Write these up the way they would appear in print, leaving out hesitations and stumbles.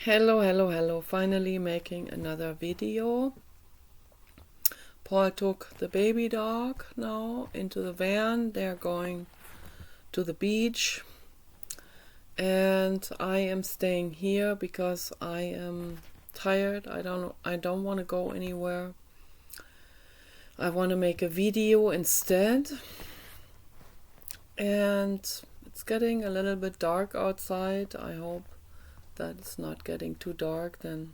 Hello. Finally making another video. Paul took the baby dog now into the van. They're going to the beach. And I am staying here because I am tired. I don't want to go anywhere. I want to make a video instead. And it's getting a little bit dark outside. I hope that it's not getting too dark, then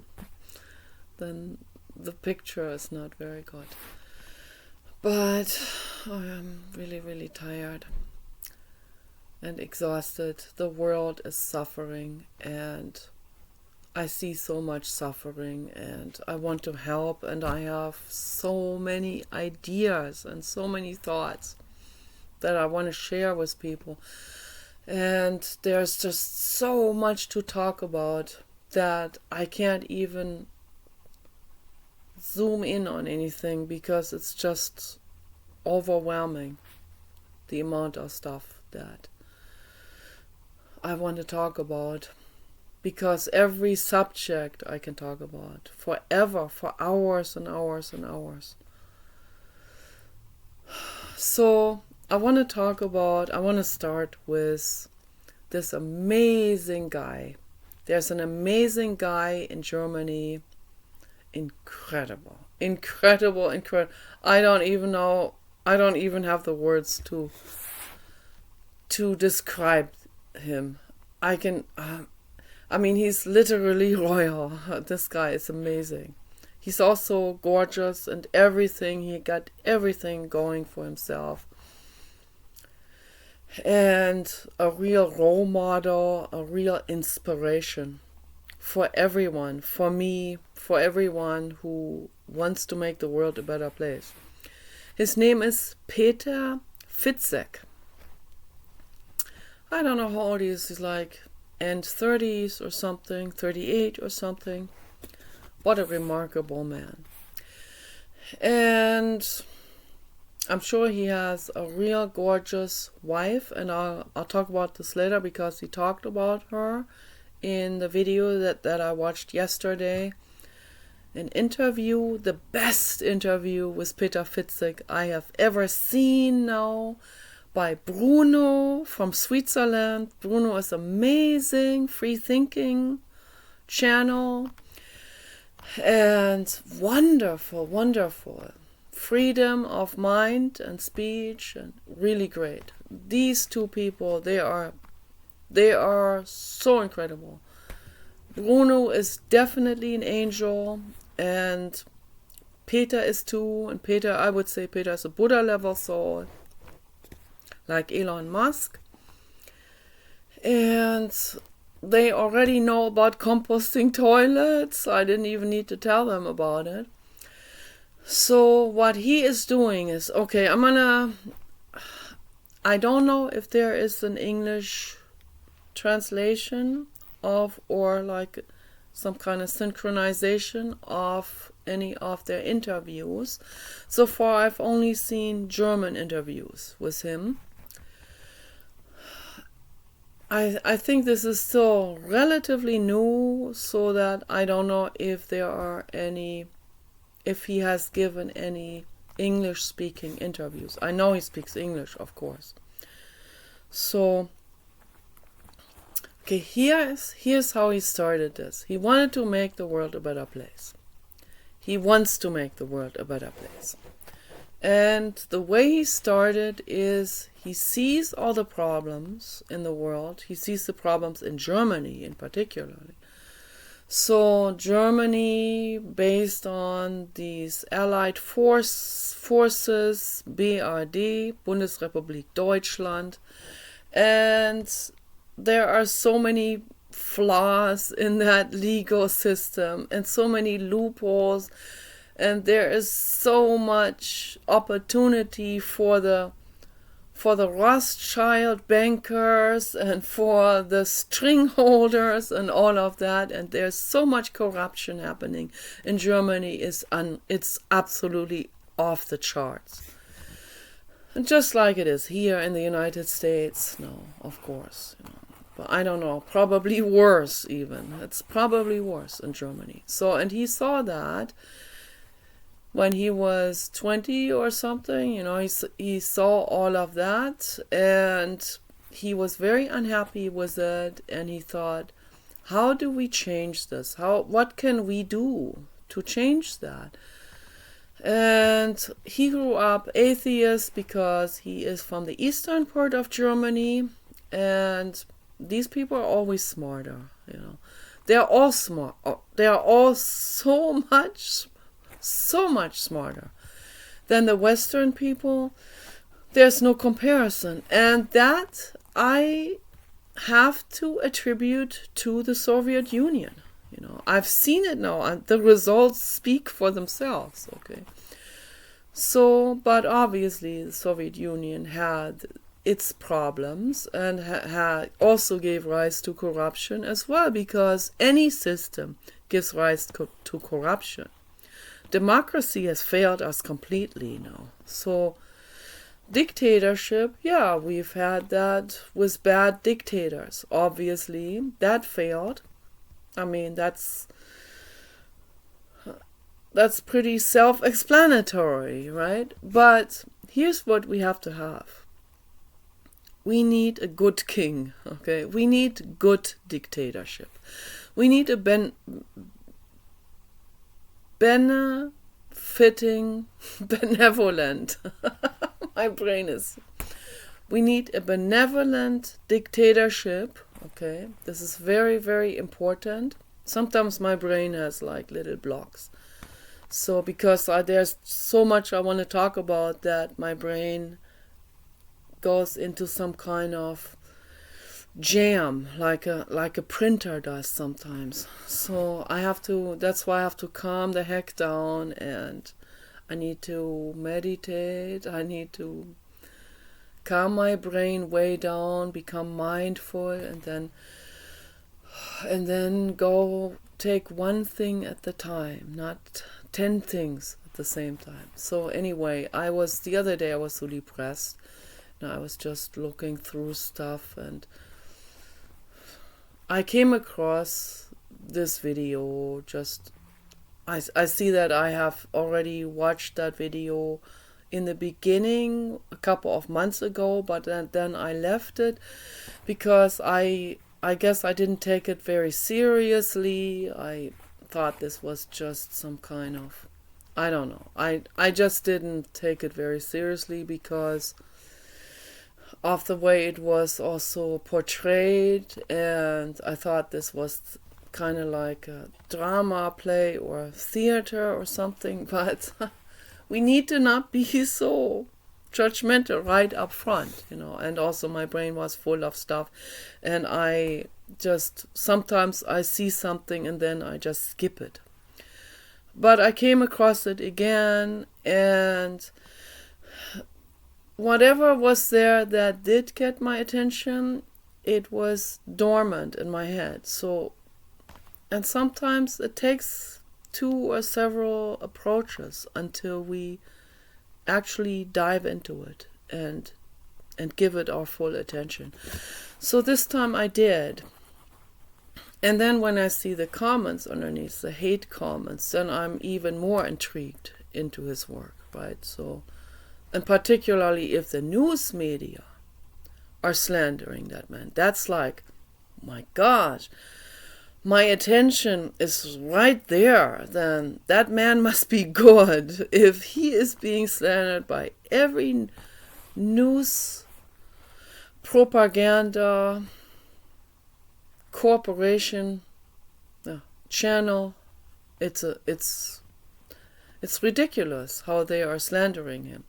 the picture is not very good. But I am really tired and exhausted. The world is suffering and I see so much suffering and I want to help, and I have so many ideas and so many thoughts that I want to share with people. And there's just so much to talk about that I can't even zoom in on anything because it's just overwhelming, the amount of stuff that I want to talk about. Because every subject I can talk about forever, for hours and hours and hours. So I want to start with this amazing guy. There's an amazing guy in Germany. Incredible. I don't even have the words to describe him. He's literally royal. This guy is amazing. He's also gorgeous and everything. He got everything going for himself. And a real role model, a real inspiration for everyone, for me, for everyone who wants to make the world a better place. His name is Peter Fitzek. I don't know how old he is. He's like end 30s or something, 38 or something. What a remarkable man. And I'm sure he has a real gorgeous wife, and I'll talk about this later because he talked about her in the video that I watched yesterday. An interview, the best interview with Peter Fitzek I have ever seen now, by Bruno from Switzerland. Bruno is amazing, free thinking channel, and wonderful. Freedom of mind and speech, and really great. These two people, they are so incredible. Bruno is definitely an angel, and Peter is too. And I would say Peter is a Buddha level soul, like Elon Musk. And they already know about composting toilets. I didn't even need to tell them about it. So what he is doing is, okay, I don't know if there is an English translation of, or like some kind of synchronization of any of their interviews. So far I've only seen German interviews with him. I think this is still relatively new, so that I don't know if he has given any English-speaking interviews. I know he speaks English, of course. So, okay, here's how he started this. He wanted to make the world a better place. He wants to make the world a better place. And the way he started is he sees all the problems in the world. He sees the problems in Germany in particular. So Germany, based on these Allied forces, BRD, Bundesrepublik Deutschland, and there are so many flaws in that legal system and so many loopholes, and there is so much opportunity for the Rothschild bankers and for the string holders and all of that, and there's so much corruption happening in Germany. It's absolutely off the charts. And just like it is here in the United States, no, of course. But I don't know, probably worse even. It's probably worse in Germany. So, and he saw that when he was 20 or something, he saw all of that, and he was very unhappy with it, and he thought, how do we change this? What can we do to change that? And he grew up atheist because he is from the eastern part of Germany, and these people are always smarter, They're all smart. They are all so much smarter than the Western people. There's no comparison. And that I have to attribute to the Soviet Union. I've seen it now, and the results speak for themselves, okay? So, but obviously the Soviet Union had its problems and also gave rise to corruption as well, because any system gives rise to corruption. Democracy has failed us completely now. So dictatorship, yeah, we've had that with bad dictators. Obviously, that failed. I mean, that's pretty self-explanatory, right? But here's what we have to have. We need a good king, okay? We need good dictatorship. We need a benevolent. My brain is. We need a benevolent dictatorship, okay? This is very, very important. Sometimes my brain has like little blocks. So because there's so much I want to talk about that my brain goes into some kind of jam, like a printer does sometimes. So that's why I have to calm the heck down, and I need to meditate. I need to calm my brain way down, become mindful, and then go take one thing at the time, not 10 things at the same time. So anyway, the other day I was so depressed. I was just looking through stuff, and I came across this video. I see that I have already watched that video in the beginning a couple of months ago, but then I left it because I guess I didn't take it very seriously. I thought this was just some kind of, I don't know. I just didn't take it very seriously because of the way it was also portrayed, and I thought this was kind of like a drama play or theater or something, but we need to not be so judgmental right up front, and also my brain was full of stuff, and sometimes I see something and then I just skip it. But I came across it again, and whatever was there that did get my attention, it was dormant in my head. And sometimes it takes 2 or several approaches until we actually dive into it and give it our full attention. So this time I did. And then when I see the comments underneath, the hate comments, then I'm even more intrigued into his work, right? So, and particularly if the news media are slandering that man, that's like, my gosh, my attention is right there. Then that man must be good if he is being slandered by every news, propaganda, corporation, channel. It's ridiculous how they are slandering him.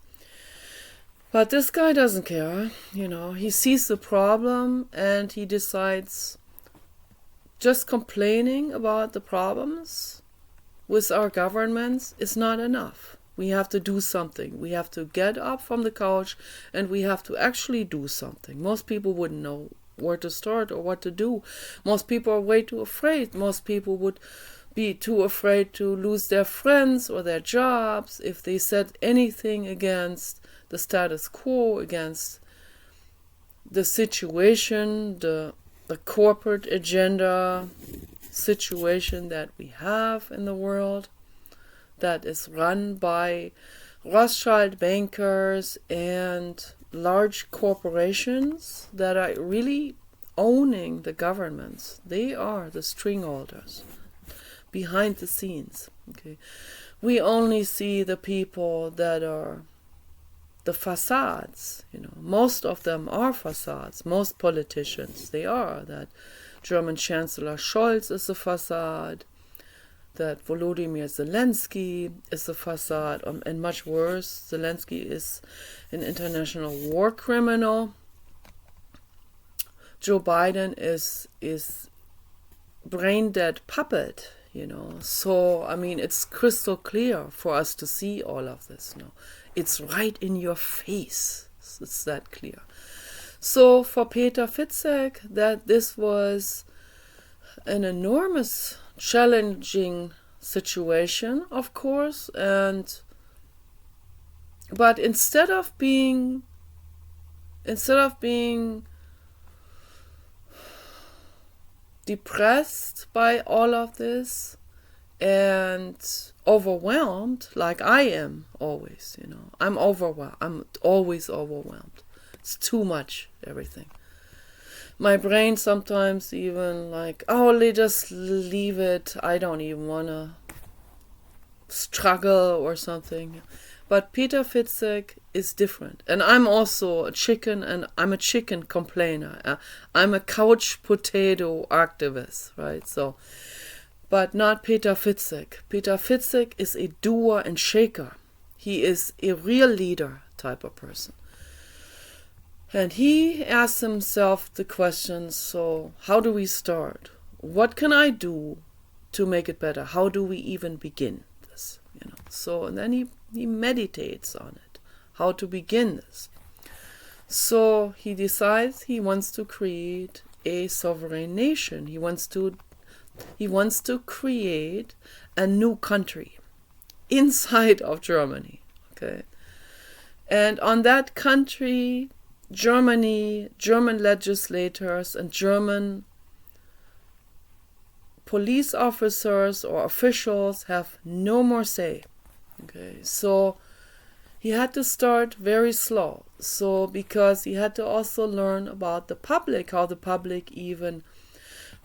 But this guy doesn't care, he sees the problem and he decides just complaining about the problems with our governments is not enough. We have to do something. We have to get up from the couch and we have to actually do something. Most people wouldn't know where to start or what to do. Most people are way too afraid. Most people would be too afraid to lose their friends or their jobs if they said anything against the status quo, against the situation, the the corporate agenda situation that we have in the world, that is run by Rothschild bankers and large corporations that are really owning the governments. They are the string holders behind the scenes. Okay, we only see the people that are the facades. Most of them are facades. Most politicians, they are. That German Chancellor Scholz is a facade. That Volodymyr Zelensky is a facade, and much worse, Zelensky is an international war criminal. Joe Biden is brain-dead puppet, So, it's crystal clear for us to see all of this. It's right in your face. It's that clear. So for Peter Fitzek, that this was an enormous, challenging situation, of course, but instead of being depressed by all of this and overwhelmed, like I am always, I'm overwhelmed. I'm always overwhelmed. It's too much, everything. My brain sometimes even just leave it. I don't even want to struggle or something. But Peter Fitzek is different. And I'm also a chicken, and I'm a chicken complainer. I'm a couch potato activist, right? So, but not Peter Fitzek. Peter Fitzek is a doer and shaker. He is a real leader type of person. And he asks himself the question, so how do we start? What can I do to make it better? How do we even begin this? So, and then he meditates on it, how to begin this. So he decides he wants to create a sovereign nation. He wants to create a new country inside of Germany. Okay. And on that country, German legislators and German police officers or officials have no more say. Okay, so he had to start very slow. So because he had to also learn about the public, how the public even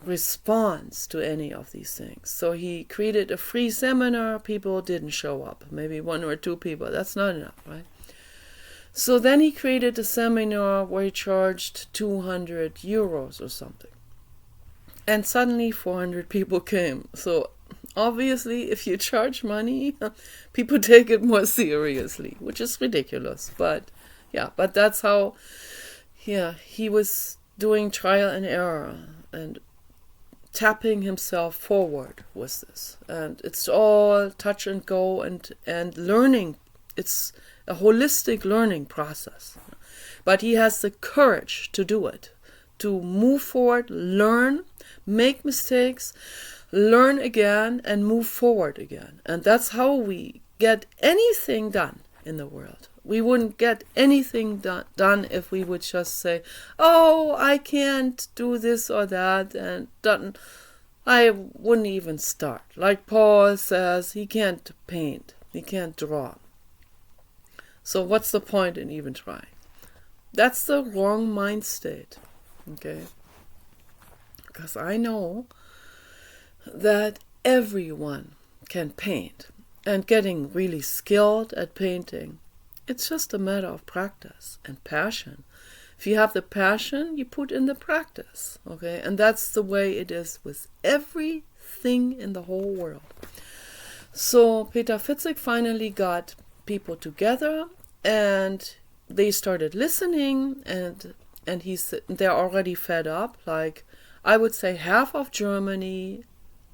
responds to any of these things. So he created a free seminar. People didn't show up. Maybe 1 or 2 people. That's not enough, right? So then he created a seminar where he charged 200 euros or something. And suddenly 400 people came. So obviously, if you charge money, people take it more seriously, which is ridiculous. But that's how, he was doing trial and error and tapping himself forward with this. And it's all touch and go and learning. It's a holistic learning process. But he has the courage to do it, to move forward, learn, make mistakes, learn again, and move forward again. And that's how we get anything done in the world. We wouldn't get anything done if we would just say, oh, I can't do this or that, and I wouldn't even start. Like Paul says, he can't paint, he can't draw. So what's the point in even trying? That's the wrong mind state, okay? Because I know that everyone can paint, and getting really skilled at painting, it's just a matter of practice and passion. If you have the passion, you put in the practice, okay? And that's the way it is with everything in the whole world. So Peter Fitzek finally got people together, and they started listening, and they're already fed up. Like, I would say half of Germany,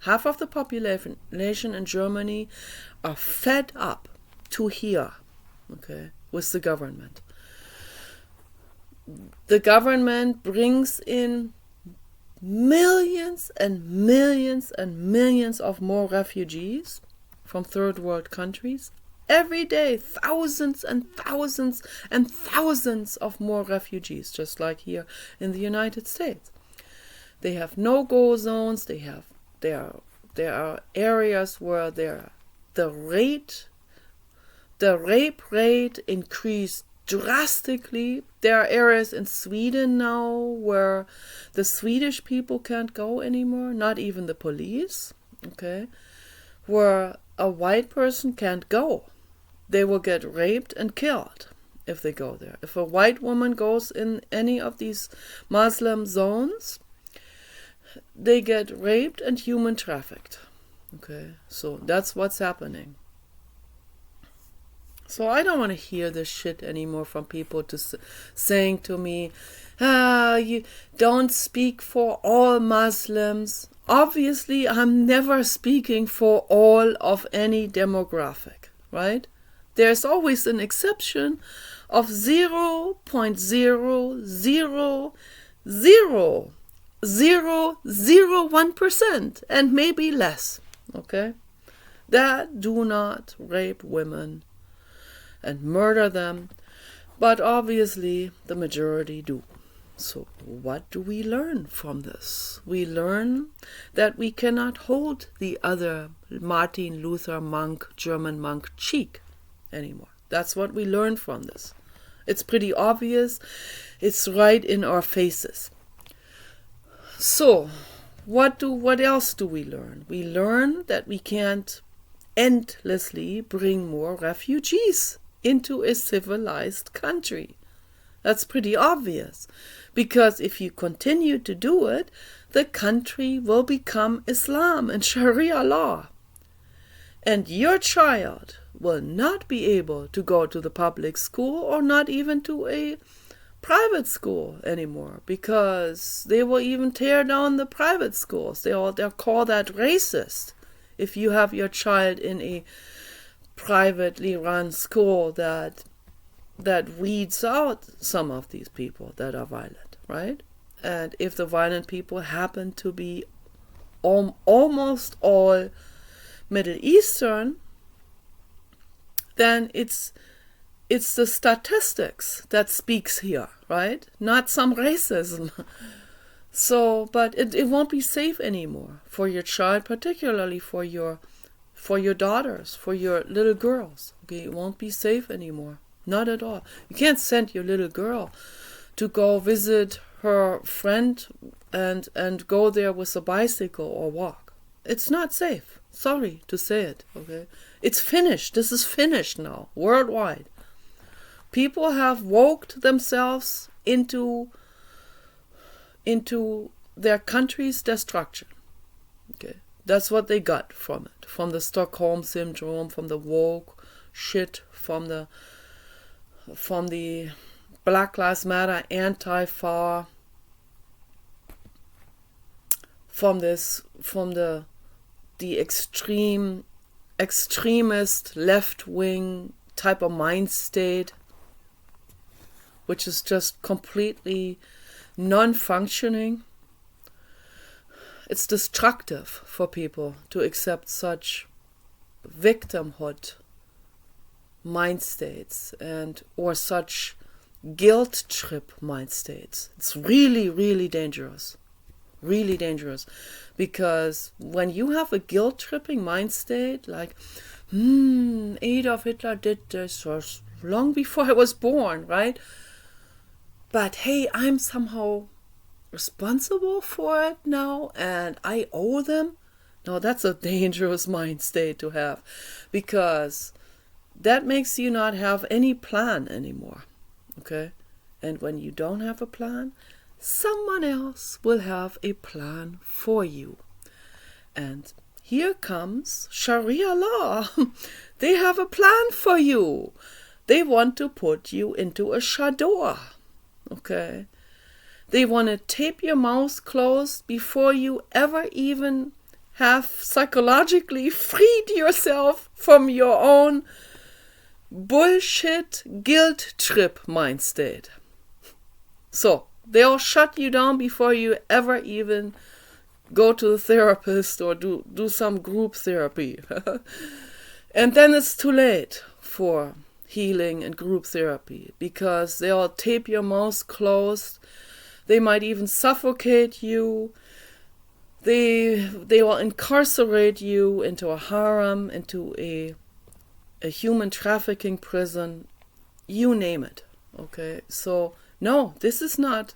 half of the population in Germany are fed up to hear, okay, with the government. The government brings in millions and millions and millions of more refugees from third world countries. Every day, thousands and thousands and thousands of more refugees, just like here in the United States. They have no-go zones. There are areas where the rape rate increased drastically. There are areas in Sweden now where the Swedish people can't go anymore, not even the police, okay, where a white person can't go. They will get raped and killed if they go there. If a white woman goes in any of these Muslim zones, they get raped and human trafficked. Okay, so that's what's happening. So I don't want to hear this shit anymore from people saying to me, you don't speak for all Muslims. Obviously, I'm never speaking for all of any demographic, right? There's always an exception of 0.0000001% and maybe less, okay? That do not rape women and murder them, but obviously the majority do. So what do we learn from this? We learn that we cannot hold the other Martin Luther monk, German monk cheek anymore. That's what we learn from this. It's pretty obvious. It's right in our faces. So what else do we learn? We learn that we can't endlessly bring more refugees into a civilized country. That's pretty obvious, because if you continue to do it, the country will become Islam and Sharia law. And your child will not be able to go to the public school or not even to a private school anymore, because they will even tear down the private schools. They'll call that racist if you have your child in a privately run school that weeds out some of these people that are violent, right? And if the violent people happen to be almost all Middle Eastern, then it's the statistics that speaks here, right? Not some racism. So, but it won't be safe anymore for your child, particularly for your daughters, for your little girls. Okay, it won't be safe anymore. Not at all. You can't send your little girl to go visit her friend and go there with a bicycle or walk. It's not safe. Sorry to say it, okay? It's finished. This is finished now, worldwide. People have woked themselves into their country's destruction. Okay, that's what they got from it, from the Stockholm syndrome, from the woke shit, from the Black Lives Matter, Antifa, from the extremist left-wing type of mind state, which is just completely non-functioning. It's destructive for people to accept such victimhood mind states or such guilt trip mind states. It's really, really dangerous. Really dangerous. Because when you have a guilt tripping mind state, like, Adolf Hitler did this long before I was born, right? But hey, I'm somehow responsible for it now and I owe them. No, that's a dangerous mind state to have, because that makes you not have any plan anymore. Okay? And when you don't have a plan, someone else will have a plan for you. And here comes Sharia law. They have a plan for you. They want to put you into a chador. Okay? They want to tape your mouth closed before you ever even have psychologically freed yourself from your own bullshit guilt trip mind state. So, they'll shut you down before you ever even go to the therapist or do some group therapy. And then it's too late for healing and group therapy, because they'll tape your mouth closed. They might even suffocate you. They will incarcerate you into a harem, into a human trafficking prison, you name it. Okay, so no, this is not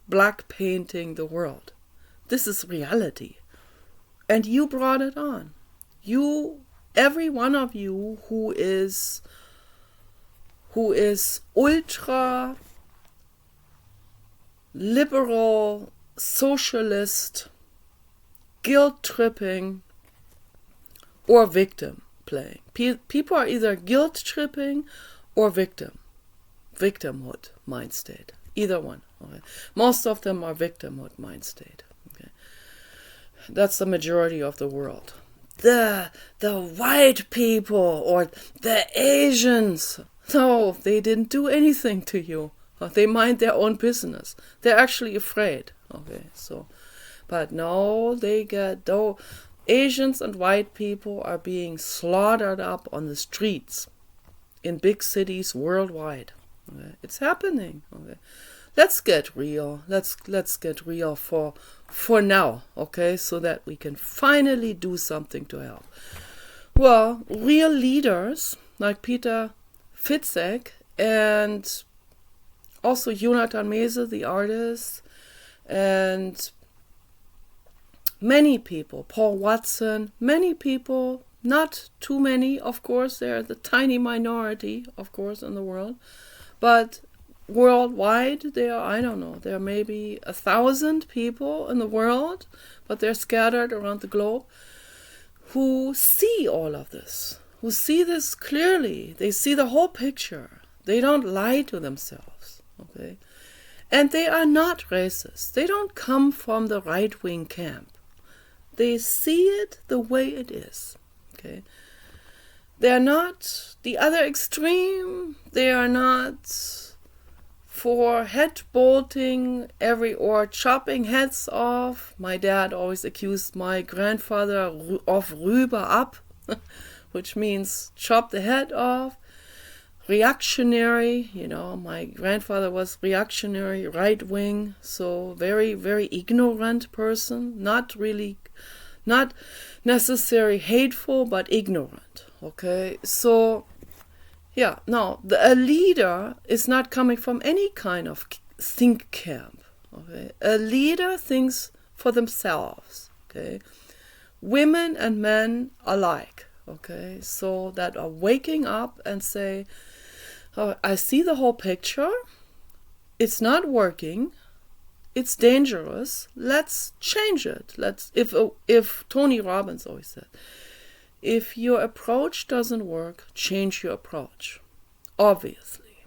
black painting the world. This is reality. And you brought it on. Every one of you who is ultra liberal, socialist, guilt-tripping, or victim playing. People are either guilt-tripping or victimhood mind state. Either one. Okay. Most of them are victimhood mind state. Okay. That's the majority of the world. The white people or the Asians, no, they didn't do anything to you. They mind their own business. They're actually afraid. Okay, so, but no, though Asians and white people are being slaughtered up on the streets in big cities worldwide. Okay, it's happening. Okay, let's get real. Let's get real for now. Okay, so that we can finally do something to help. Well, real leaders like Peter Fitzek and also Jonathan Mese, the artist, and many people, Paul Watson, many people, not too many, of course, they're the tiny minority, of course, in the world, but worldwide, there are maybe 1,000 people in the world, but they're scattered around the globe, who see all of this, who see this clearly. They see the whole picture. They don't lie to themselves, okay? And they are not racist. They don't come from the right-wing camp. They see it the way it is, okay? They're not the other extreme. They are not for head bolting or chopping heads off. My dad always accused my grandfather of Rüber ab, which means chop the head off. Reactionary, my grandfather was reactionary, right-wing, so very, very ignorant person, not necessarily hateful, but ignorant, okay? So, yeah, no, a leader is not coming from any kind of think camp, okay? A leader thinks for themselves, okay? Women and men alike, okay? So that are waking up and say, oh, I see the whole picture. It's not working. It's dangerous. Let's change it. If Tony Robbins always said, if your approach doesn't work, change your approach. Obviously,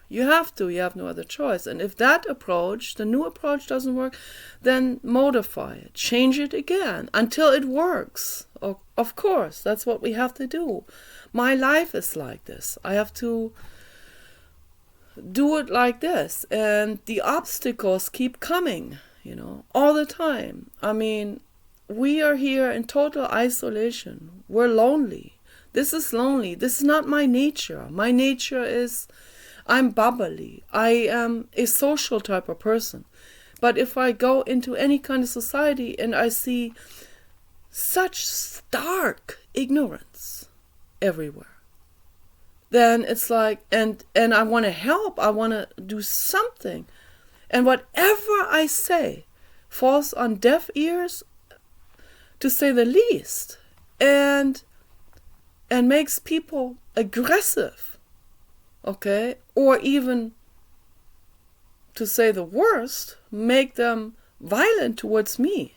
you have no other choice. And if that approach, the new approach doesn't work, then modify it, change it again until it works. Of course, that's what we have to do. My life is like this. I have to do it like this, and the obstacles keep coming, all the time. I mean, we are here in total isolation. We're lonely. This is lonely. This is not my nature. My nature is, I'm bubbly. I am a social type of person. But if I go into any kind of society and I see such stark ignorance everywhere, then it's like, and I want to help, I want to do something. And whatever I say falls on deaf ears, to say the least, and makes people aggressive, okay? Or even, to say the worst, make them violent towards me.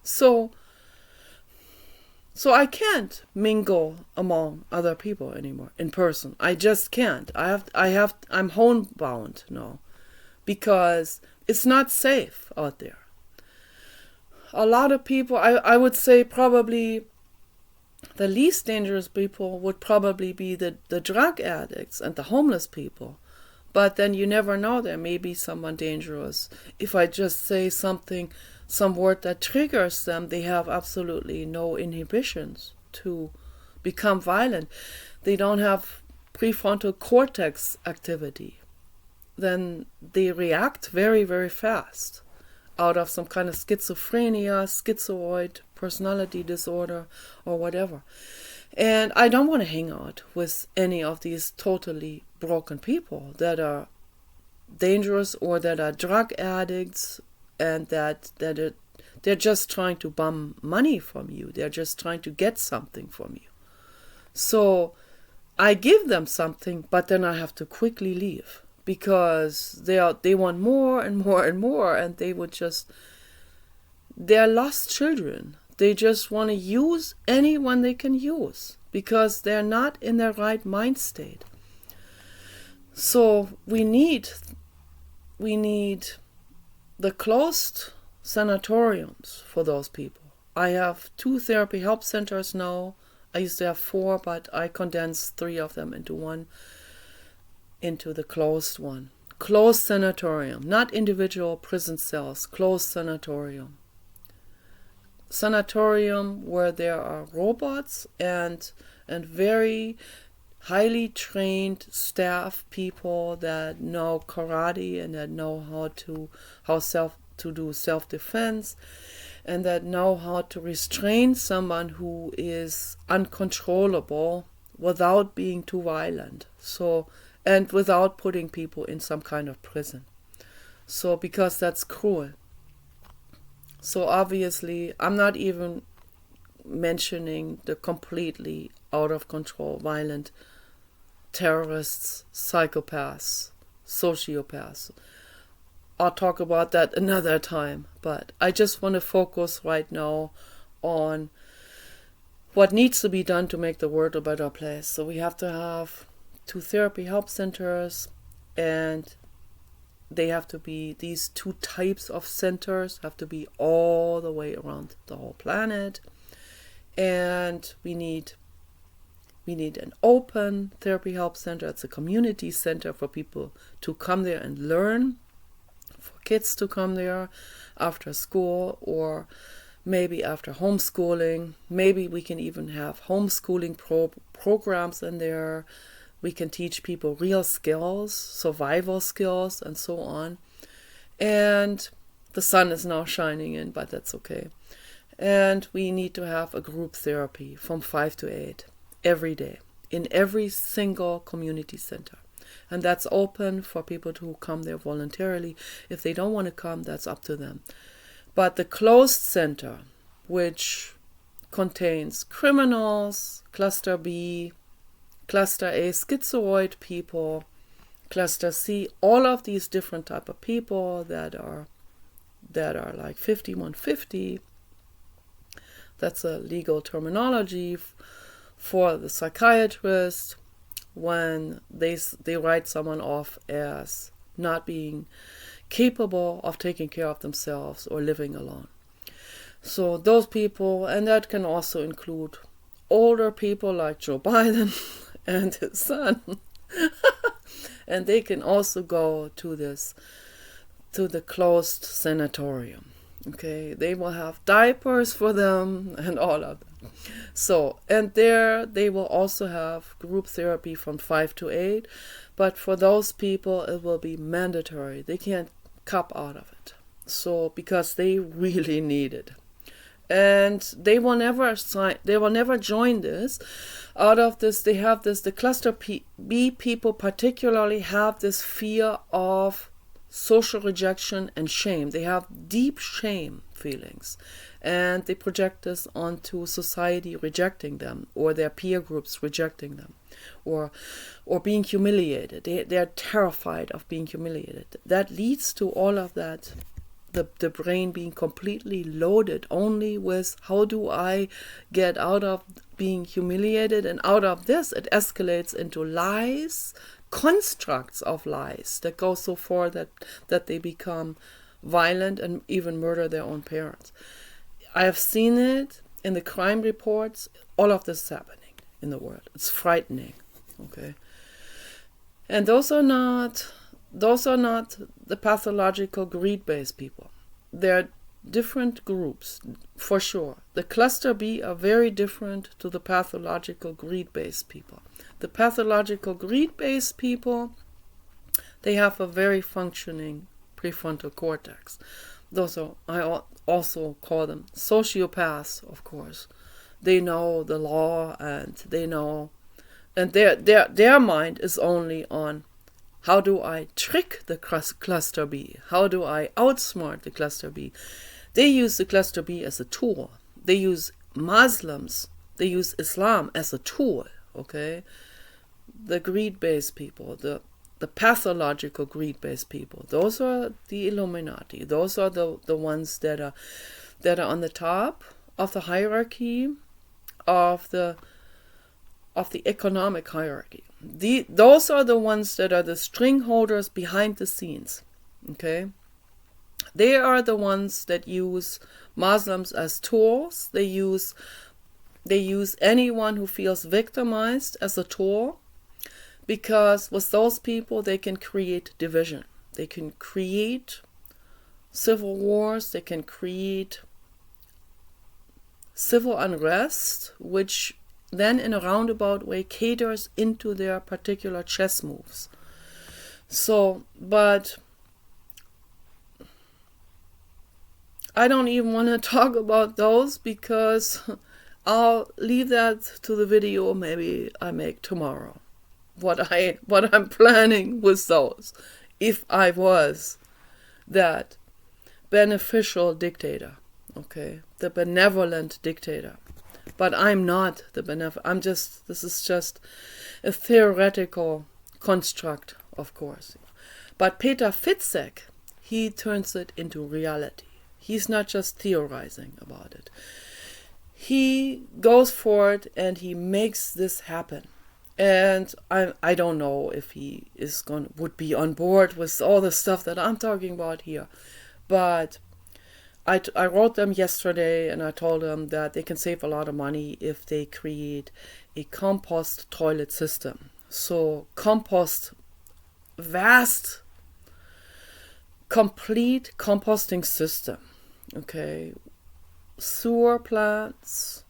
So I can't mingle among other people anymore in person. I just can't. I'm homebound now because it's not safe out there. A lot of people, I would say probably the least dangerous people would probably be the drug addicts and the homeless people. But then you never know, there may be someone dangerous. If I just say some word that triggers them, they have absolutely no inhibitions to become violent. They don't have prefrontal cortex activity. Then they react very, very fast. out of some kind of schizophrenia, schizoid personality disorder, or whatever. And I don't want to hang out with any of these totally broken people that are dangerous or that are drug addicts and they're just trying to bum money from you. They're just trying to get something from you. So I give them something, but then I have to quickly leave because they want more and more and more, and they're lost children. They just want to use anyone they can use because they're not in their right mind state. So we need the closed sanatoriums for those people. I have 2 therapy help centers now. I used to have 4, but I condensed 3 of them into the closed one. Closed sanatorium, not individual prison cells, closed sanatorium. Sanatorium where there are robots and very highly trained staff people that know karate and that know how to do self-defense and that know how to restrain someone who is uncontrollable without being too violent. And without putting people in some kind of prison. So because that's cruel. So obviously I'm not even mentioning the completely out of control, violent terrorists, psychopaths, sociopaths. I'll talk about that another time, but I just want to focus right now on what needs to be done to make the world a better place. So we have to have 2 therapy help centers, and they have to be, these 2 types of centers have to be all the way around the whole planet. And we need an open therapy help center. It's a community center for people to come there and learn, for kids to come there after school or maybe after homeschooling. Maybe we can even have homeschooling programs in there. We can teach people real skills, survival skills, and so on. And the sun is now shining in, but that's okay. And we need to have a group therapy from 5 to 8 every day in every single community center. And that's open for people who come there voluntarily. If they don't want to come, that's up to them. But the closed center, which contains criminals, cluster B, cluster A, schizoid people, cluster C, all of these different type of people that are like 5150. That's a legal terminology for the psychiatrist when they write someone off as not being capable of taking care of themselves or living alone. So those people, and that can also include older people like Joe Biden and his son. And they can also go to the closed sanatorium. Okay, they will have diapers for them and all of that. So, and there they will also have group therapy from 5 to 8, but for those people it will be mandatory. They can't cop out of it. So, because they really need it. And they will never join this. Out of this, they have this, the cluster B people particularly have this fear of social rejection and shame. They have deep shame feelings, and they project this onto society rejecting them, or their peer groups rejecting them, or being humiliated. They're terrified of being humiliated. That leads to all of that, the brain being completely loaded only with how do I get out of being humiliated, and out of this it escalates into lies, constructs of lies that go so far that they become violent and even murder their own parents. I have seen it in the crime reports. All of this is happening in the world. It's frightening. Okay, and those are not the pathological greed-based people. They're different groups, for sure. The cluster B are very different to the pathological greed-based people. The pathological greed-based people, they have a very functioning prefrontal cortex. I also call them sociopaths, of course. They know the law, and they know, and their mind is only on, how do I trick the cluster B? How do I outsmart the cluster B? They use the cluster B as a tool. They use Muslims, they use Islam as a tool, okay? The greed-based people, the pathological greed-based people, those are the Illuminati. Those are the ones that are on the top of the hierarchy, of the economic hierarchy. Those are the ones that are the string holders behind the scenes, okay? They are the ones that use Muslims as tools. They use anyone who feels victimized as a tool, because with those people they can create division. They can create civil wars. They can create civil unrest, which then in a roundabout way caters into their particular chess moves. So, but I don't even want to talk about those, because I'll leave that to the video maybe I make tomorrow. What I'm planning with those, if I was that beneficial dictator, okay, the benevolent dictator. But I'm not the benevolent. This is just a theoretical construct, of course. But Peter Fitzek, he turns it into reality. He's not just theorizing about it. He goes for it and he makes this happen. And I don't know if he would be on board with all the stuff that I'm talking about here. But I wrote them yesterday, and I told them that they can save a lot of money if they create a compost toilet system. So compost, vast, complete composting system. Okay, sewer plants,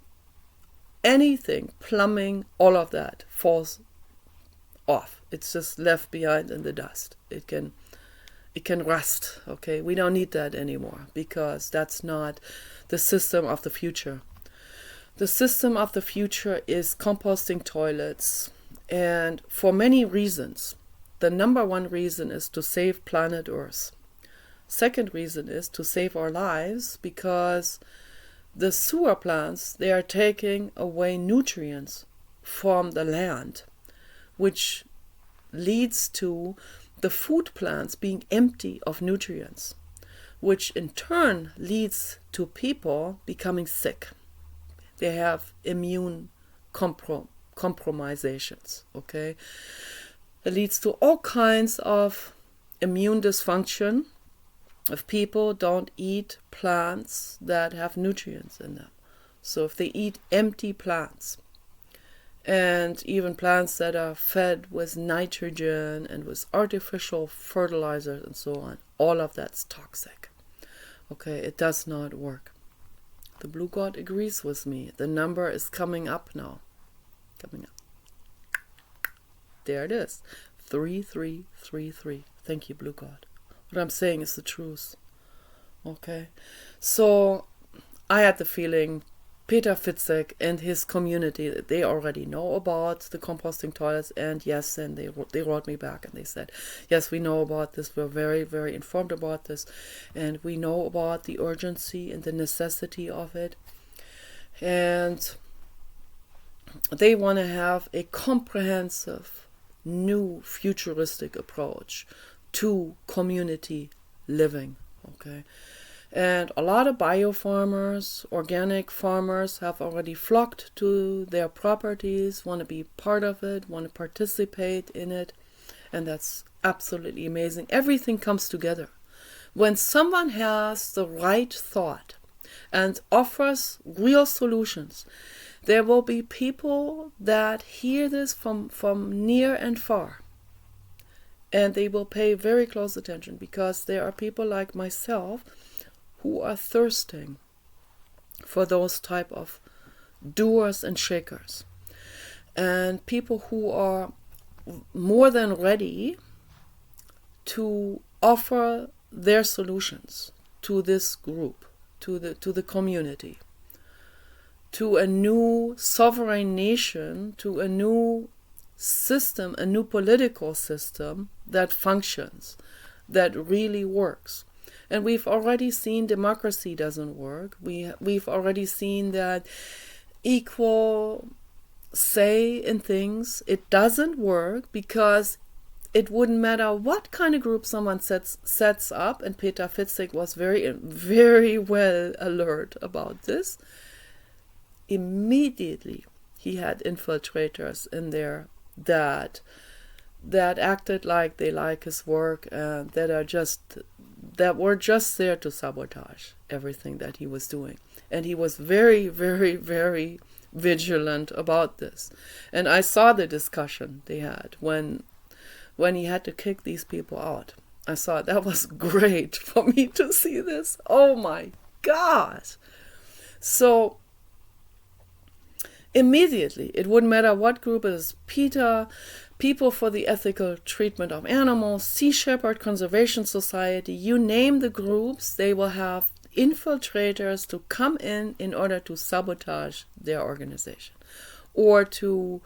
anything, plumbing, all of that falls off. It's just left behind in the dust. It can rust, okay? We don't need that anymore, because that's not the system of the future. The system of the future is composting toilets, and for many reasons. The number one reason is to save planet Earth. Second reason is to save our lives, because the sewer plants, they are taking away nutrients from the land, which leads to the food plants being empty of nutrients, which in turn leads to people becoming sick. They have immune compromisations, okay? It leads to all kinds of immune dysfunction if people don't eat plants that have nutrients in them. So if they eat empty plants, and even plants that are fed with nitrogen and with artificial fertilizers and so on, all of that's toxic. Okay, it does not work. The Blue God agrees with me. The number is coming up now. Coming up. There it is. 3333. Thank you, Blue God. What I'm saying is the truth. Okay. So I had the feeling Peter Fitzek and his community, they already know about the composting toilets, and yes, and they wrote me back and they said, yes, we know about this, we're very, very informed about this, and we know about the urgency and the necessity of it, and they want to have a comprehensive, new, futuristic approach to community living, okay? And a lot of biofarmers, organic farmers have already flocked to their properties, want to be part of it, want to participate in it. And that's absolutely amazing. Everything comes together. When someone has the right thought and offers real solutions, there will be people that hear this from near and far. And they will pay very close attention, because there are people like myself who are thirsting for those type of doers and shakers, and people who are more than ready to offer their solutions to this group, to the community, to a new sovereign nation, to a new system, a new political system that functions, that really works. And we've already seen democracy doesn't work. We've already seen that equal say in things, it doesn't work, because it wouldn't matter what kind of group someone sets up, and Peter Fitzek was very well alert about this. Immediately he had infiltrators in there that acted like they like his work, and that were just there to sabotage everything that he was doing. And he was very, very, very vigilant about this. And I saw the discussion they had when he had to kick these people out. I saw it. That was great for me to see this. Oh my God. So immediately, it wouldn't matter what group it is, PETA, People for the Ethical Treatment of Animals, Sea Shepherd Conservation Society, you name the groups, they will have infiltrators to come in order to sabotage their organization, or to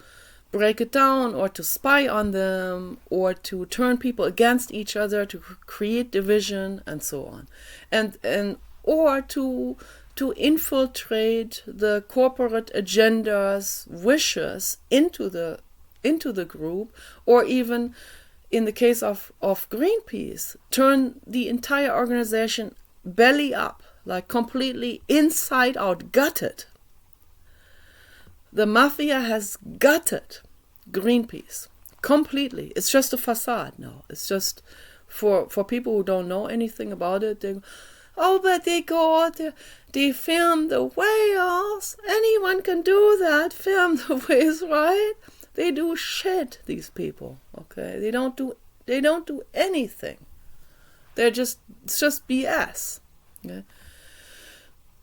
break it down, or to spy on them, or to turn people against each other, to create division, and so on, and or to infiltrate the corporate agendas, wishes into the group, or even in the case of Greenpeace, turn the entire organization belly up, like completely inside out, gutted. The mafia has gutted Greenpeace completely. It's just a facade now. It's just for people who don't know anything about it. They go, oh, but they film the whales. Anyone can do that. Film the whales, right? They do shit. These people, okay? They don't do anything. It's just BS. Okay?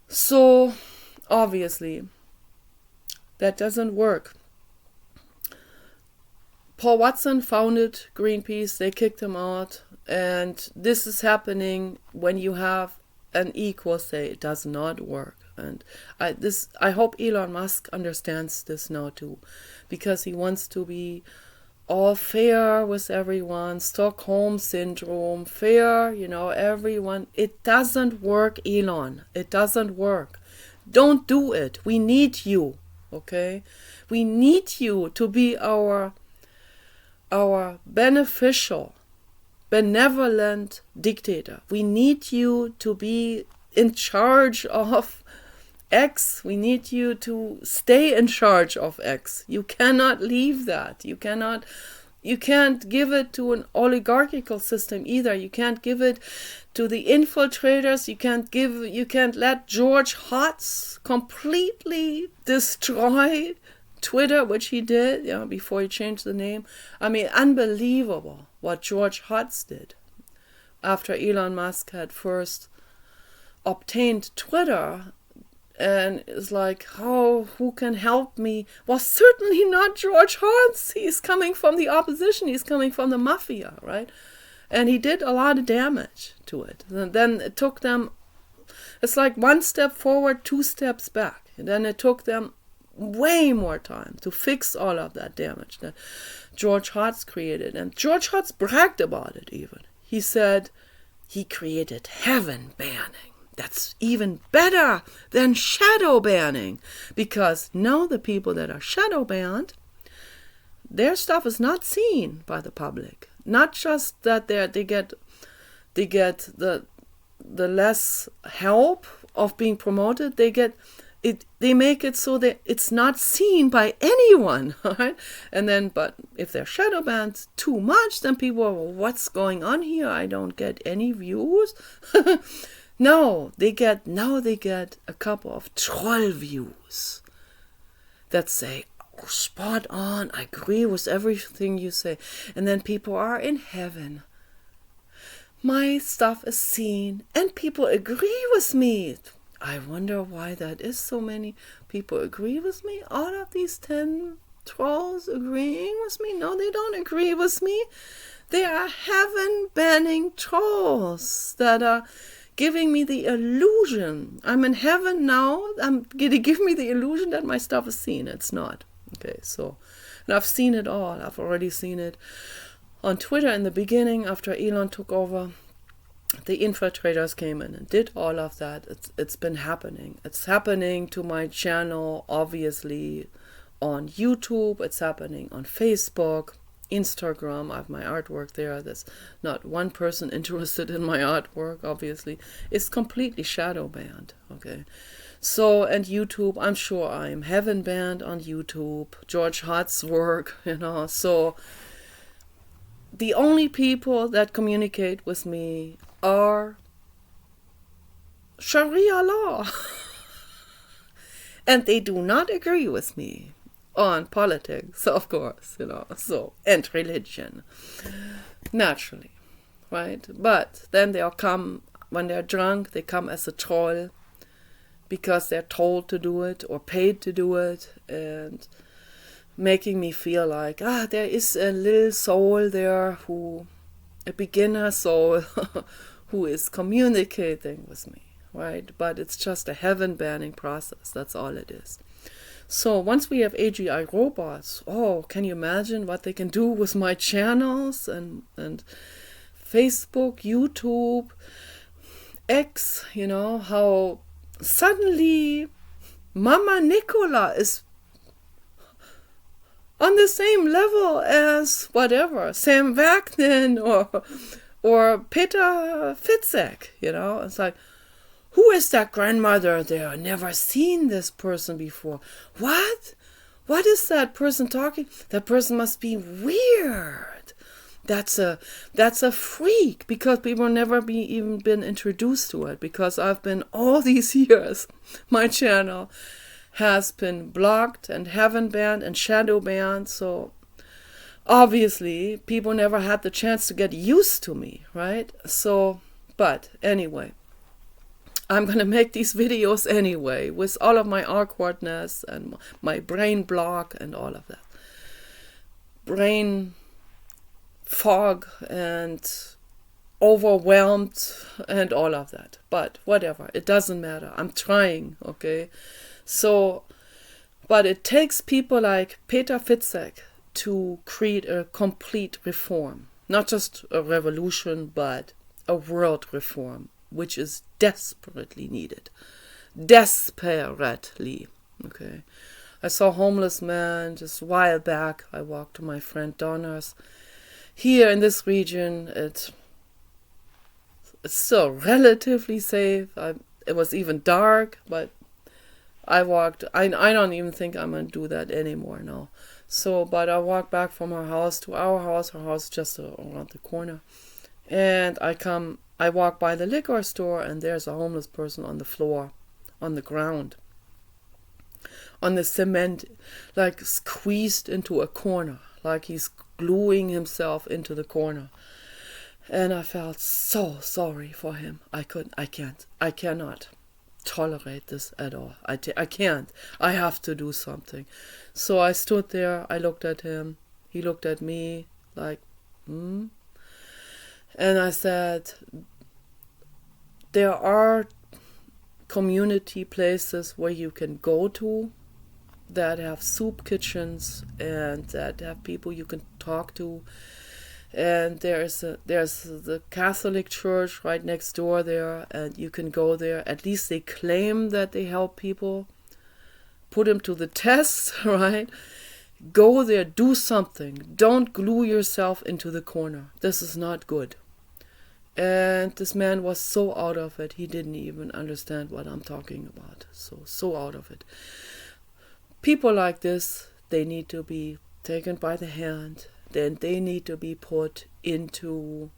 So obviously that doesn't work. Paul Watson founded Greenpeace. They kicked him out, and this is happening when you have an equal say. It does not work. And I hope Elon Musk understands this now too, because he wants to be all fair with everyone, Stockholm syndrome, fair, everyone. It doesn't work, Elon. It doesn't work. Don't do it. We need you, okay? We need you to be our beneficial, benevolent dictator. We need you to be in charge of X. We need you to stay in charge of X. You cannot leave that. You can't give it to an oligarchical system either. You can't give it to the infiltrators. You can't let George Hotz completely destroy Twitter, which he did, before he changed the name. I mean, unbelievable what George Hotz did after Elon Musk had first obtained Twitter. And it's like, who can help me? Well, certainly not George Hotz. He's coming from the opposition. He's coming from the mafia, right? And he did a lot of damage to it. And then it took them, it's like one step forward, two steps back. And then it took them way more time to fix all of that damage that George Hotz created. And George Hotz bragged about it even. He said he created heaven banning. That's even better than shadow banning, because now the people that are shadow banned, their stuff is not seen by the public. Not just that they get the less help of being promoted, they make it so that it's not seen by anyone, right? And then, but if they're shadow banned too much, then people are, well, what's going on here? I don't get any views. No, they get a couple of troll views that say, oh, spot on, I agree with everything you say. And then people are in heaven. My stuff is seen and people agree with me. I wonder why that is. So many people agree with me. All of these 10 trolls agreeing with me? No, they don't agree with me. They are heaven banning trolls that are giving me the illusion. I'm in heaven now. I'm going to give me the illusion that my stuff is seen. It's not. Okay, so, and I've seen it all. I've already seen it on Twitter in the beginning after Elon took over. The infiltrators came in and did all of that. It's been happening. It's happening to my channel, obviously, on YouTube. It's happening on Facebook, Instagram. I have my artwork there. There's not one person interested in my artwork, obviously. It's completely shadow banned, okay? So, and YouTube, I'm sure I'm heaven banned on YouTube. George Hart's work, so the only people that communicate with me are Sharia law. And they do not agree with me on politics, of course, so, and religion, naturally, right? But then they'll come, when they're drunk, they come as a troll because they're told to do it or paid to do it, and making me feel like, there is a little soul there, a beginner soul, who is communicating with me, right? But it's just a heaven banning process. That's all it is. So once we have AGI robots, can you imagine what they can do with my channels and Facebook, YouTube, X, how suddenly Mama Nicola is on the same level as whatever, Sam Wagner or Peter Fitzek, It's like, who is that grandmother there? Never seen this person before. What? What is that person talking? That person must be weird. That's a freak, because people never even been introduced to it, because I've been all these years, my channel has been blocked and heaven banned and shadow banned, so obviously people never had the chance to get used to me, right? So, but anyway, I'm gonna make these videos anyway, with all of my awkwardness and my brain block and all of that. Brain fog and overwhelmed and all of that. But whatever, it doesn't matter. I'm trying, okay? So, but it takes people like Peter Fitzek to create a complete reform. Not just a revolution, but a world reform, which is desperately needed. Desperately, okay? I saw a homeless man just a while back. I walked to my friend Donna's. Here in this region, it's still relatively safe. It was even dark, but I walked. I don't even think I'm going to do that anymore now. So, but I walked back from her house to our house. Her house just around the corner. And I walk by the liquor store, and there's a homeless person on the floor, on the ground, on the cement, like squeezed into a corner, like he's gluing himself into the corner. And I felt so sorry for him. I cannot tolerate this at all. I can't. I have to do something. So I stood there, I looked at him, he looked at me, like, And I said, there are community places where you can go to that have soup kitchens and that have people you can talk to. And there's the Catholic church right next door there, and you can go there. At least they claim that they help people. Put them to the test, right? Go there, do something. Don't glue yourself into the corner. This is not good. And this man was so out of it, he didn't even understand what I'm talking about. So out of it. People like this, they need to be taken by the hand. Then they need to be put into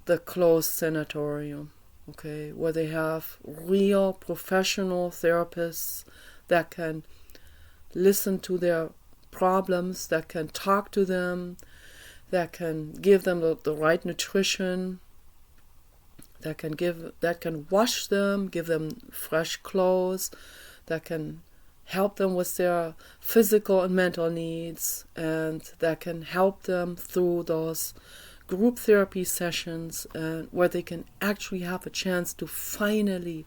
the closed sanatorium, okay, where they have real professional therapists that can listen to their problems, that can talk to them, that can give them the right nutrition, that can wash them, give them fresh clothes, that can help them with their physical and mental needs, and that can help them through those group therapy sessions where they can actually have a chance to finally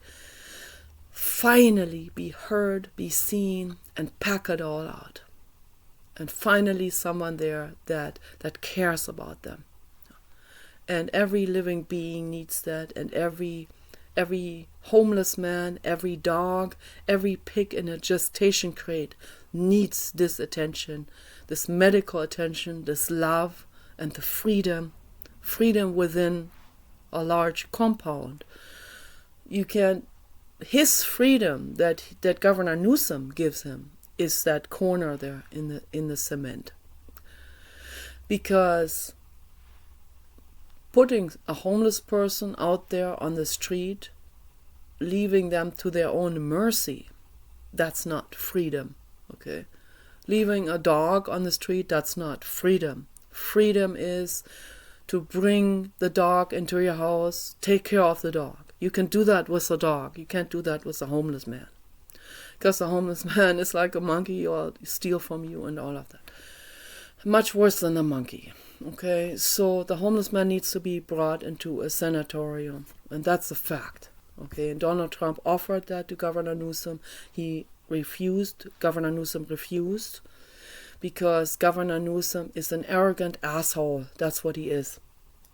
be heard, be seen, and pack it all out. And finally someone there that cares about them. And every living being needs that, and every homeless man, every dog, every pig in a gestation crate needs this attention, this medical attention, this love, and the freedom within a large compound. His freedom that Governor Newsom gives him is that corner there in the cement. Because putting a homeless person out there on the street, leaving them to their own mercy, that's not freedom, okay? Leaving a dog on the street, that's not freedom. Freedom is to bring the dog into your house, take care of the dog. You can do that with a dog. You can't do that with a homeless man. Because a homeless man is like a monkey or steal from you and all of that. Much worse than a monkey. Okay, so the homeless man needs to be brought into a sanatorium, and that's a fact. Okay, and Donald Trump offered that to Governor Newsom. He refused. Governor Newsom refused because Governor Newsom is an arrogant asshole. That's what he is.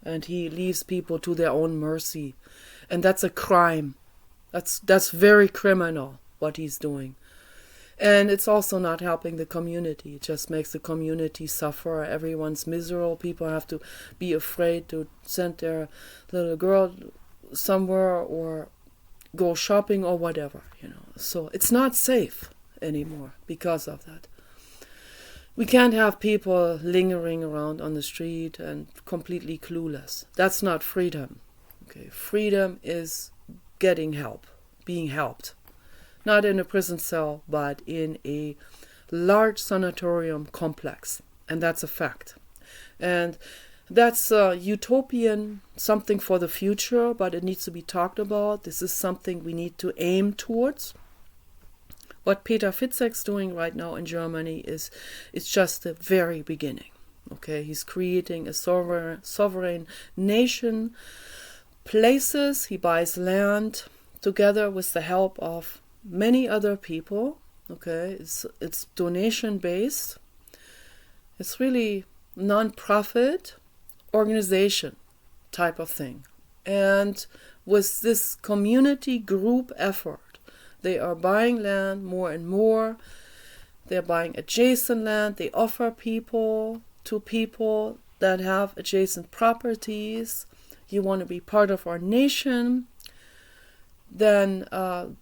And he leaves people to their own mercy. And that's a crime. That's very criminal, what he's doing. And it's also not helping the community. It just makes the community suffer. Everyone's miserable. People have to be afraid to send their little girl somewhere or go shopping or whatever, So it's not safe anymore because of that. We can't have people lingering around on the street and completely clueless. That's not freedom. Okay, freedom is getting help, being helped. Not in a prison cell, but in a large sanatorium complex. And that's a fact. And that's a utopian, something for the future, but it needs to be talked about. This is something we need to aim towards. What Peter Fitzek's doing right now in Germany is just the very beginning. Okay, he's creating a sovereign nation, places, he buys land together with the help of many other people. Okay, it's donation based. It's really non-profit organization type of thing. And with this community group effort, they are buying land more and more. They're buying adjacent land. They offer people that have adjacent properties. You want to be part of our nation, then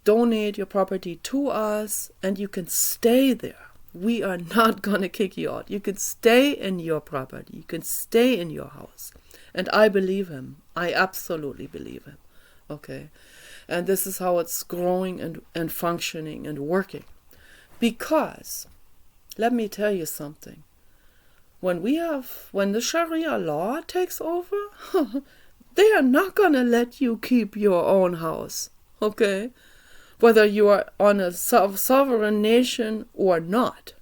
donate your property to us and you can stay there. We are not going to kick you out. You can stay in your property. You can stay in your house. And I believe him. I absolutely believe him. Okay. And this is how it's growing and functioning and working. Because, let me tell you something. When the Sharia law takes over, they are not going to let you keep your own house. Okay? Whether you are on a sovereign nation or not.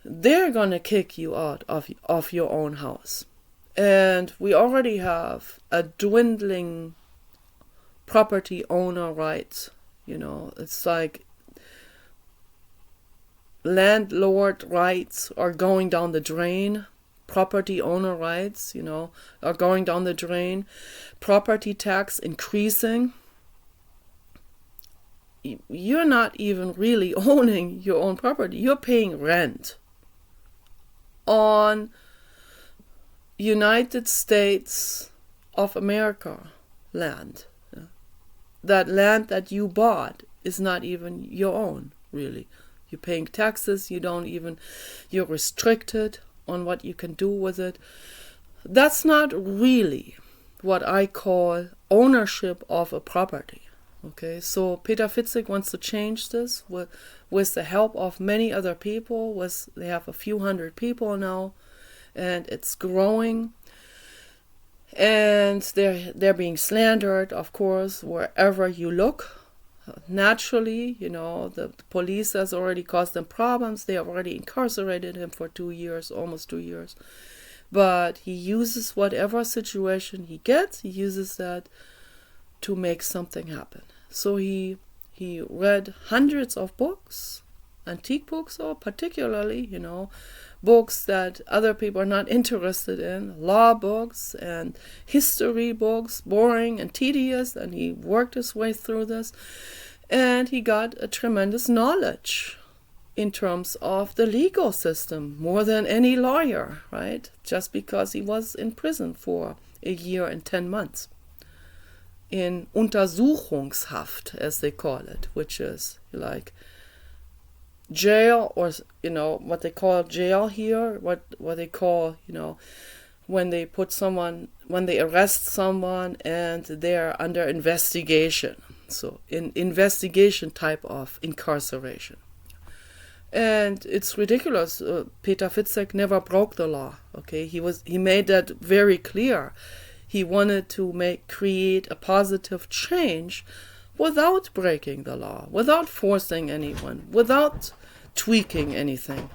They're going to kick you out of your own house. And we already have a dwindling property owner rights. It's like landlord rights are going down the drain. Property owner rights, are going down the drain. Property tax increasing. You're not even really owning your own property. You're paying rent on United States of America land. That land that you bought is not even your own, really. You're paying taxes. You're restricted on what you can do with it. That's not really what I call ownership of a property. Okay, so Peter Fitzek wants to change this with the help of many other people. They have a few hundred people now, and it's growing. And they're being slandered, of course, wherever you look. Naturally, the police has already caused them problems. They have already incarcerated him for 2 years, almost 2 years. but he uses whatever situation he gets, he uses that to make something happen. So he read hundreds of books, antique books, or particularly, books that other people are not interested in, law books and history books, boring and tedious, and he worked his way through this, and he got a tremendous knowledge in terms of the legal system, more than any lawyer, right? Just because he was in prison for a year and 10 months. In Untersuchungshaft, as they call it, which is like jail, or what they call jail here, what they call when they arrest someone and they're under investigation. So in investigation type of incarceration. And it's ridiculous. Peter Fitzek never broke the law. Okay, he made that very clear. He wanted to create a positive change without breaking the law, without forcing anyone, without tweaking anything,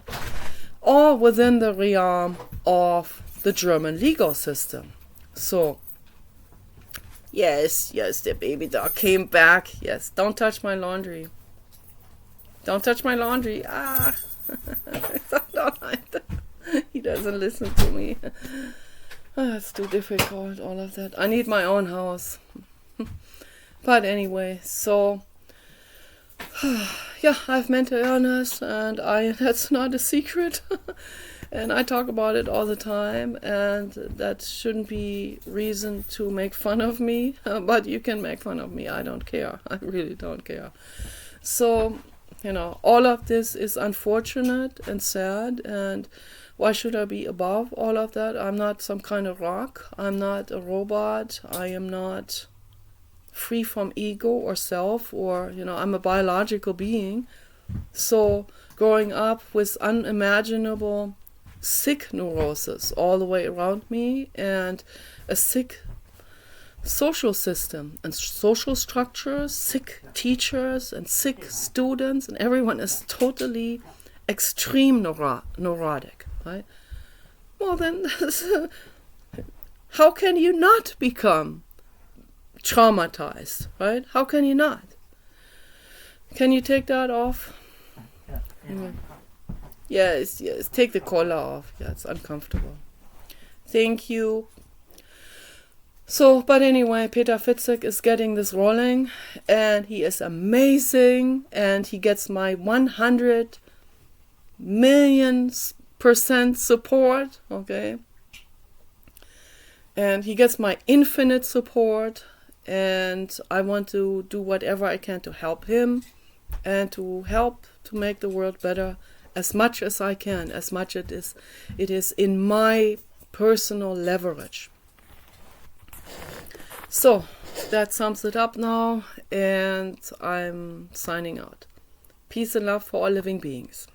all within the realm of the German legal system. So, yes, the baby dog came back. Yes, don't touch my laundry. Don't touch my laundry. I don't like that. He doesn't listen to me. It's too difficult, all of that. I need my own house. But anyway, so yeah, I have mental illness, and that's not a secret. And I talk about it all the time, and that shouldn't be reason to make fun of me. But you can make fun of me. I don't care. I really don't care. So, all of this is unfortunate and sad, and why should I be above all of that? I'm not some kind of rock. I'm not a robot. I am not free from ego or self, or, I'm a biological being. So growing up with unimaginable sick neurosis all the way around me, and a sick social system and social structures, sick teachers and sick students, and everyone is totally extreme neurotic, right? Well, then how can you not become traumatized, right? How can you not? Can you take that off? Yeah. Yes, take the collar off. Yeah, it's uncomfortable. Thank you. So, but anyway, Peter Fitzek is getting this rolling, and he is amazing, and he gets my 100,000,000% support, okay? And he gets my infinite support, and I want to do whatever I can to help him, and to help to make the world better as much as I can, as much it is in my personal leverage. So, that sums it up now, and I'm signing out. Peace and love for all living beings.